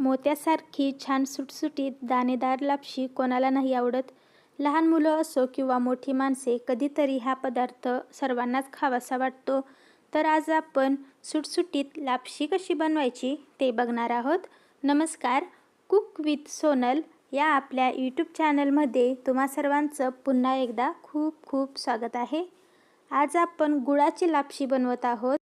मोत्यासारखी छान सुटसुटीत दाणेदार लापशी कोणाला नाही आवडत. लहान मुलं असो किंवा मोठी माणसे, कधीतरी हा पदार्थ सर्वांनाच खावासा वाटतो. तर आज आपण सुटसुटीत लापशी कशी बनवायची ते बघणार आहोत. नमस्कार, कुक विथ सोनल या आपल्या यूट्यूब चॅनलमध्ये तुम्हा सर्वांचं पुन्हा एकदा खूप खूप स्वागत आहे. आज आपण गुळाची लापशी बनवत आहोत.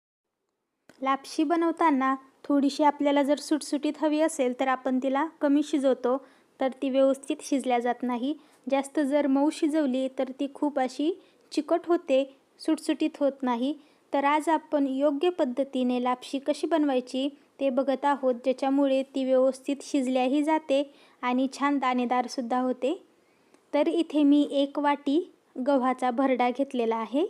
लापशी बनवताना थोडीशी आपल्याला जर सुटसुटीत हवी असेल तर आपण तिला कमी शिजवतो, तर ती व्यवस्थित शिजल्या जात नाही. जास्त जर मऊ शिजवली तर ती खूप अशी चिकट होते, सुटसुटीत होत नाही. तर आज आपण योग्य पद्धतीने लापशी कशी बनवायची ते बघत आहोत, ज्याच्यामुळे ती व्यवस्थित शिजल्याही जाते आणि छान दाणेदारसुद्धा होते. तर इथे मी 1 वाटी गव्हाचा भरडा घेतलेला आहे.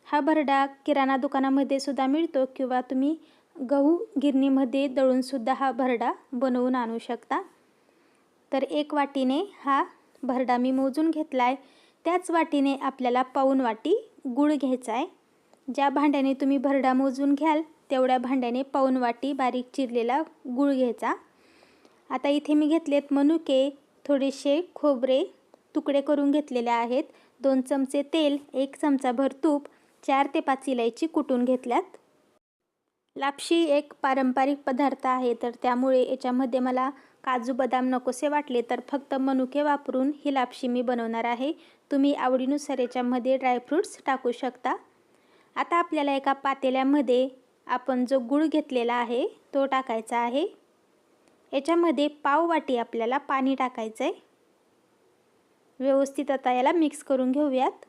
हा भरडा किराणा दुकानामध्ये सुद्धा मिळतो किंवा तुम्ही गहू गिरणीमध्ये दळूनसुद्धा हा भरडा बनवून आणू शकता. तर 1 वाटीने हा भरडा मी मोजून घेतला आहे. त्याच वाटीने आपल्याला पाऊण वाटी गूळ घ्यायचा आहे. ज्या भांड्याने तुम्ही भरडा मोजून घ्याल तेवढ्या भांड्याने पाऊण वाटी बारीक चिरलेला गूळ घ्यायचा. आता इथे मी घेतलेत मनुके, थोडेसे खोबरे तुकडे करून घेतलेले आहेत, 2 चमचे तेल, 1 चमचाभर तूप, 4 ते 5 इलायची कुटून घेतल्यात. लापशी एक पारंपरिक पदार्थ आहे, तर त्यामुळे याच्यामध्ये मला काजू बदाम नकोसे वाटले तर फक्त मनुके वापरून ही लापशी मी बनवणार आहे. तुम्ही आवडीनुसार याच्यामध्ये ड्रायफ्रूट्स टाकू शकता. आता आपल्याला एका पातेल्यामध्ये आपण जो गूळ घेतलेला आहे तो टाकायचा आहे. याच्यामध्ये पाव वाटी आपल्याला पाणी टाकायचं आहे. व्यवस्थित आता याला मिक्स करून घेऊयात.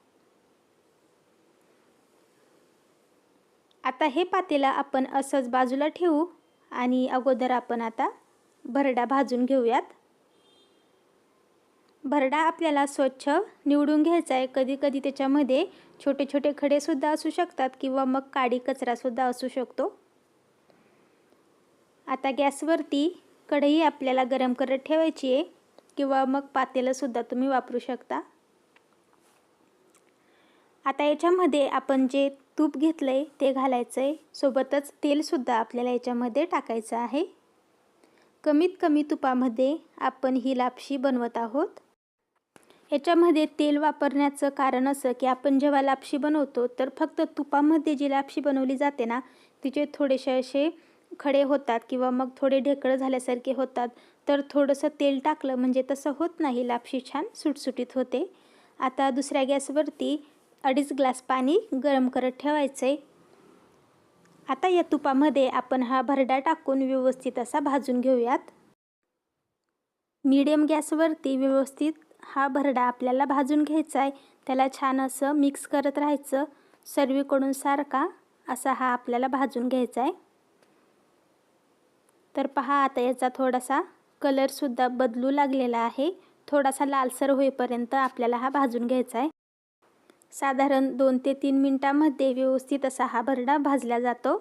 आता हे पातेलं आपण असंच बाजूला ठेवू आणि अगोदर आपण आता भरडा भाजून घेऊयात. भरडा आपल्याला स्वच्छ निवडून घ्यायचा आहे. कधी कधी त्याच्यामध्ये छोटे छोटे खडेसुद्धा असू शकतात किंवा मग काडी कचरासुद्धा असू शकतो. आता गॅसवरती कढई आपल्याला गरम करत ठेवायची आहे किंवा मग पातेलंसुद्धा तुम्ही वापरू शकता. आता याच्यामध्ये आपण जे तूप घेतलं आहे ते घालायचं आहे. सोबतच तेलसुद्धा आपल्याला याच्यामध्ये टाकायचं आहे. कमीत कमी तुपामध्ये आपण ही लापशी बनवत आहोत. याच्यामध्ये तेल वापरण्याचं कारण असं की आपण जेव्हा लापशी बनवतो तर फक्त तुपामध्ये जी लापशी बनवली जाते ना, तिचे थोडेसे असे खडे होतात किंवा मग थोडे ढेकळं झाल्यासारखे होतात. तर थोडंसं तेल टाकलं म्हणजे तसं होत नाही, लापशी छान सुटसुटीत होते. आता दुसऱ्या गॅसवरती 2.5 ग्लास पाणी गरम करत ठेवायचं आहे. आता या तुपामध्ये आपण हा भरडा टाकून व्यवस्थित असा भाजून घेऊयात. मीडियम गॅसवरती व्यवस्थित हा भरडा आपल्याला भाजून घ्यायचा आहे. त्याला छान असं मिक्स करत राहायचं. सर्वीकडून सारखा असा हा आपल्याला भाजून घ्यायचा आहे. तर पहा, आता याचा थोडासा कलरसुद्धा बदलू लागलेला आहे. थोडासा लालसर होईपर्यंत आपल्याला हा भाजून घ्यायचा आहे. साधारण 2 ते 3 मिनिटांमध्ये व्यवस्थित असा हा भरडा भाजला जातो.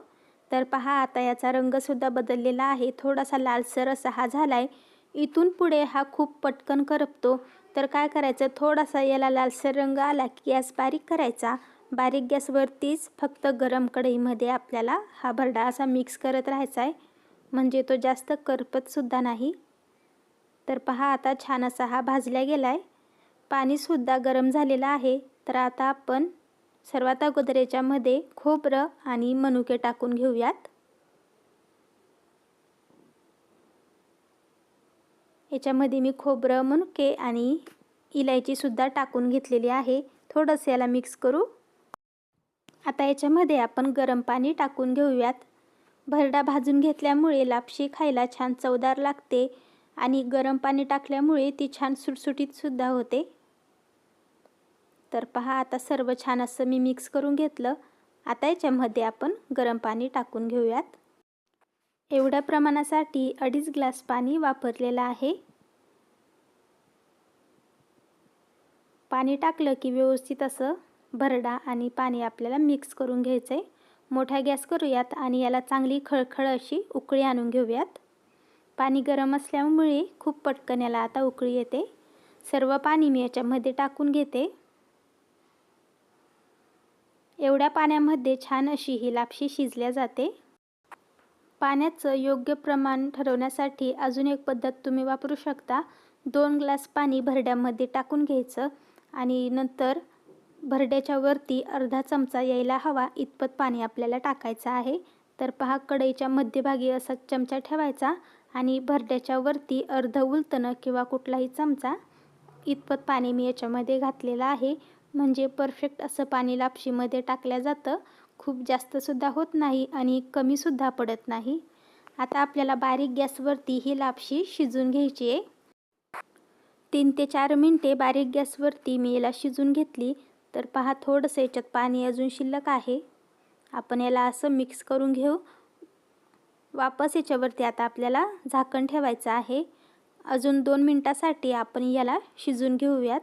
तर पहा, आता याचा रंगसुद्धा बदललेला आहे. थोडासा लालसर असा हा झाला आहे. इथून पुढे हा खूप पटकन करपतो. तर काय करायचं, थोडासा याला लालसर रंग आला की गॅस बारीक करायचा. बारीक गॅसवरतीच फक्त गरम कढईमध्ये आपल्याला हा भरडा असा मिक्स करत राहायचा आहे, म्हणजे तो जास्त करपतसुद्धा नाही. तर पहा, आता छान असा हा भाजला गेला आहे. पाणीसुद्धा गरम झालेलं आहे. तर आता आपण सर्वात अगोदर याच्यामध्ये खोबरं आणि मनुके टाकून घेऊयात. याच्यामध्ये मी खोबरं, मनुके आणि इलायचीसुद्धा टाकून घेतलेली आहे. थोडंसं याला मिक्स करू. आता याच्यामध्ये आपण गरम पाणी टाकून घेऊयात. भरडा भाजून घेतल्यामुळे लापशी खायला छान चवदार लागते आणि गरम पाणी टाकल्यामुळे ती छान सुटसुटीतसुद्धा होते. तर पहा, आता सर्व छान असं मी मिक्स करून घेतलं. आता याच्यामध्ये आपण गरम पाणी टाकून घेऊयात. एवढ्या प्रमाणासाठी 2.5 ग्लास पाणी वापरलेलं आहे. पाणी टाकलं की व्यवस्थित असं भरडा आणि पाणी आपल्याला मिक्स करून घ्यायचं आहे. मोठा गॅस करूयात आणि याला चांगली खळखळ अशी उकळी आणून घेऊयात. पाणी गरम असल्यामुळे खूप पटकन याला आता उकळी येते. सर्व पाणी मी याच्यामध्ये टाकून घेते. एवढ्या पाण्यामध्ये छान अशी ही लापशी शिजल्या जाते. पाण्याचं योग्य प्रमाण ठरवण्यासाठी अजून एक पद्धत तुम्ही वापरू शकता. 2 ग्लास पाणी भरड्यामध्ये टाकून घ्यायचं आणि नंतर भरड्याच्या वरती अर्धा चमचा यायला हवा इतपत पाणी आपल्याला टाकायचं आहे. तर पहा, कढईच्या मध्यभागी असा चमचा ठेवायचा आणि भरड्याच्या वरती अर्धं उलटणं किंवा कुठलाही चमचा इतपत पाणी मी याच्यामध्ये घातलेलं आहे. म्हणजे परफेक्ट असं पाणी लापशीमध्ये टाकलं जातं. खूप जास्तसुद्धा होत नाही आणि कमीसुद्धा पडत नाही. आता आपल्याला बारीक गॅसवरती ही लापशी शिजून घ्यायची आहे. 3 ते 4 मिनटे बारीक गॅसवरती मी याला शिजून घेतली. तर पहा, थोडंसं याच्यात पाणी अजून शिल्लक आहे. आपण याला असं मिक्स करून घेऊ. वापस याच्यावरती आता आपल्याला झाकण ठेवायचं आहे. अजून 2 मिनटासाठी आपण याला शिजून घेऊयात.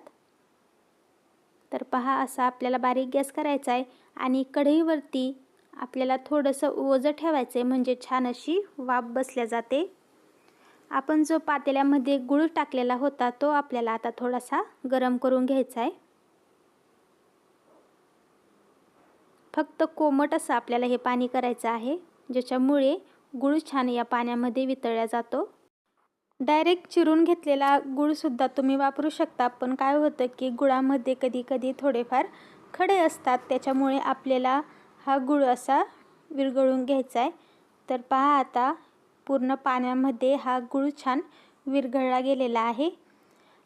तर पहा, असा आपल्याला बारीक गॅस करायचा आहे आणि कढईवरती आपल्याला थोडंसं ओझं ठेवायचं आहे, म्हणजे छान अशी वाफ बसल्या जाते. आपण जो पातेल्यामध्ये गूळ टाकलेला होता तो आपल्याला आता थोडासा गरम करून घ्यायचा आहे. फक्त कोमट असं आपल्याला हे पाणी करायचं आहे, ज्याच्यामुळे गूळ छान या पाण्यामध्ये वितळला जातो. डायरेक्ट चिरून घेतलेला गूळसुद्धा तुम्ही वापरू शकता, पण काय होतं की गुळामध्ये कधी थोडेफार खडे असतात, त्याच्यामुळे आपल्याला हा गूळ असा विरघळून घ्यायचा आहे. तर पहा, आता पूर्ण पाण्यामध्ये हा गूळ छान विरघळला गेलेला आहे.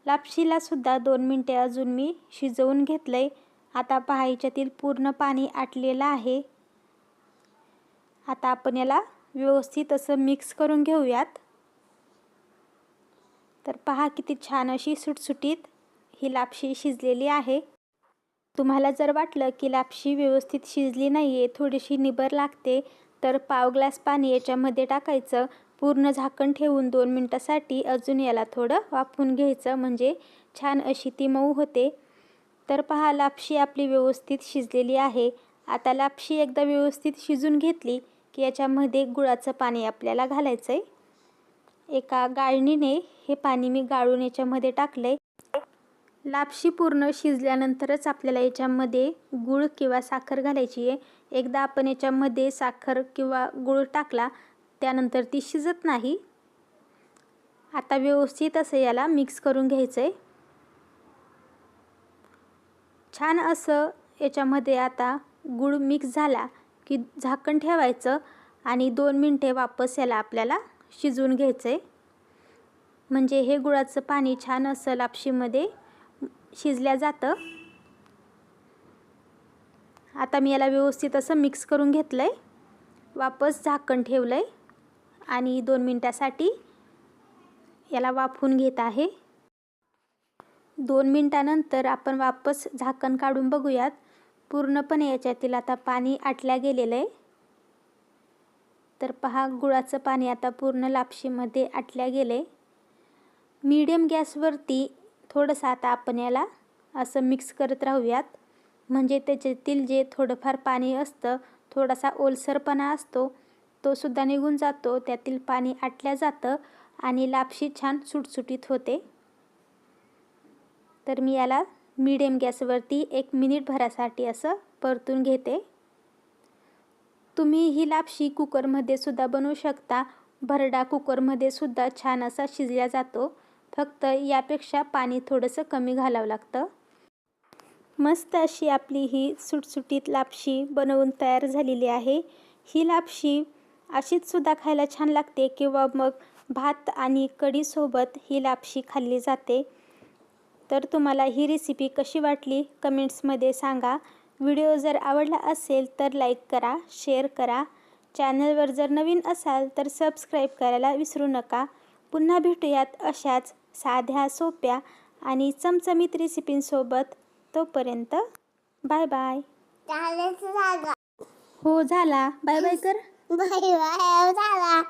लापशीलासुद्धा 2 मिनटे अजून मी शिजवून घेतलं आहे. आता पहा, याच्यातील पूर्ण पाणी आटलेलं आहे. आता आपण याला व्यवस्थित असं मिक्स करून घेऊयात. तर पहा, किती छान अशी सुटसुटीत ही लापशी शिजलेली आहे. तुम्हाला जर वाटलं की लापशी व्यवस्थित शिजली नाही आहे, थोडीशी निबर लागते, तर पाव ग्लास पाणी याच्यामध्ये टाकायचं. पूर्ण झाकण ठेवून 2 मिनटासाठी अजून याला थोडं वाफवून घ्यायचं, म्हणजे छान अशी ती मऊ होते. तर पहा, लापशी आपली व्यवस्थित शिजलेली आहे. आता लापशी एकदा व्यवस्थित शिजून घेतली की याच्यामध्ये गुळाचं पाणी आपल्याला घालायचं आहे. एका गाळणीने हे पाणी मी गाळून याच्यामध्ये टाकलं आहे. लापशी पूर्ण शिजल्यानंतरच आपल्याला याच्यामध्ये गूळ किंवा साखर घालायची आहे. एकदा आपण याच्यामध्ये साखर किंवा गूळ टाकला त्यानंतर ती शिजत नाही. आता व्यवस्थित असं याला मिक्स करून घ्यायचं आहे. छान असं याच्यामध्ये आता गूळ मिक्स झाला की झाकण ठेवायचं आणि 2 मिनटे वापस याला आपल्याला शिजवून घ्यायचं आहे, म्हणजे हे गुळाचं पाणी छान असं लापशीमध्ये शिजल्या जातं. आता मी याला व्यवस्थित असं मिक्स करून घेतलं आहे. वापस झाकण ठेवलं आहे आणि 2 मिनटासाठी याला वाफवून घेत आहे. 2 मिनटानंतर आपण वापस झाकण काढून बघूयात. पूर्णपणे याच्यातील आता पाणी आटल्या गेलेलं आहे. तर पहा, गुळाचं पाणी आता पूर्ण लापशीमध्ये आटल्या गेले. मीडियम गॅसवरती थोडंसं आता आपण याला असं मिक्स करत राहूयात, म्हणजे त्याच्यातील जे थोडंफार पाणी असतं, थोडासा ओलसरपणा असतो, तो सुद्धा निघून जातो. त्यातील पाणी आटल्या जातं आणि लापशी छान सुटसुटीत होते. तर मी याला मीडियम गॅसवरती 1 मिनिटभरासाठी असं परतून घेते. तुम्ही ही लापशी कुकरमध्ये सुद्धा बनवू शकता. भरडा कुकरमध्ये सुद्धा छान असा शिजला जातो. फक्त यापेक्षा पाणी थोडंसं कमी घालावं लागतं. मस्त अशी आपली ही सुटसुटीत लापशी बनवून तयार झालेली आहे. ही लापशी अशीच सुद्धा खायला छान लागते किंवा मग भात आणि कढीसोबत ही लापशी खाल्ली जाते. तर तुम्हाला ही रेसिपी कशी वाटली कमेंट्समध्ये सांगा. व्हिडिओ जर आवडला असेल तर लाईक करा, शेअर करा. चॅनलवर जर नवीन असाल तर सबस्क्राईब करायला विसरू नका. पुन्हा भेटूयात अशाच साध्या, सोप्या आणि चमचमीत रेसिपींसोबत. तोपर्यंत बाय बाय. हो, झाला. बाय बाय कर. बाय बाय झाला.